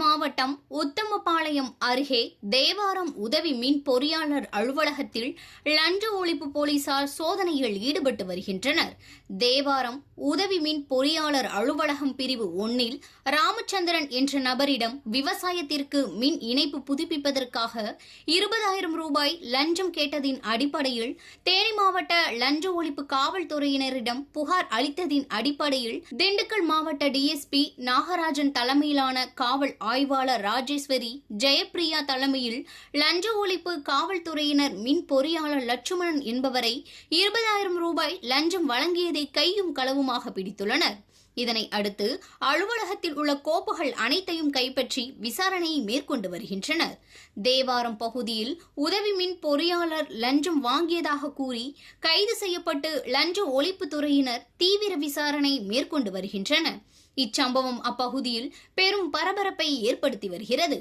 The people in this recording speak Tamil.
மாவட்டம் உத்தமபாளையம் அருகே தேவாரம் உதவி மின் பொறியாளர் அலுவலகத்தில் லஞ்ச ஒழிப்பு போலீசார் சோதனையில் ஈடுபட்டு வருகின்றனர். தேவாரம் உதவி மின் பொறியாளர் அலுவலகம் பிரிவு 1 ராமச்சந்திரன் என்ற நபரிடம் விவசாயத்திற்கு மின் இணைப்பு புதுப்பிப்பதற்காக 20,000 ரூபாய் லஞ்சம் கேட்டதின் அடிப்படையில் தேனி மாவட்ட லஞ்ச ஒழிப்பு காவல்துறையினரிடம் புகார் அளித்ததின் அடிப்படையில் திண்டுக்கல் மாவட்ட டிஎஸ்பி நாகராஜன் தலைமையிலான காவல் ஆய்வாளர் ராஜேஸ்வரி ஜெயப்பிரியா தலைமையில் லஞ்ச ஒழிப்பு காவல்துறையினர் மின் பொறியாளர் லட்சுமணன் என்பவரை 20,000 ரூபாய் லஞ்சம் வழங்கியதை கையும் களவுமாக பிடித்துள்ளனர். இதனை அடுத்து அலுவலகத்தில் உள்ள கோப்புகள் அனைத்தையும் கைப்பற்றி விசாரணையை மேற்கொண்டு வருகின்றனர். தேவாரம் பகுதியில் உதவி மின் பொறியாளர் லஞ்சம் வாங்கியதாக கூறி கைது செய்யப்பட்டு லஞ்ச ஒழிப்பு துறையினர் தீவிர விசாரணை மேற்கொண்டு வருகின்றனர். இச்சம்பவம் அப்பகுதியில் பெரும் பரபரப்பை ஏற்படுத்தி வருகிறது.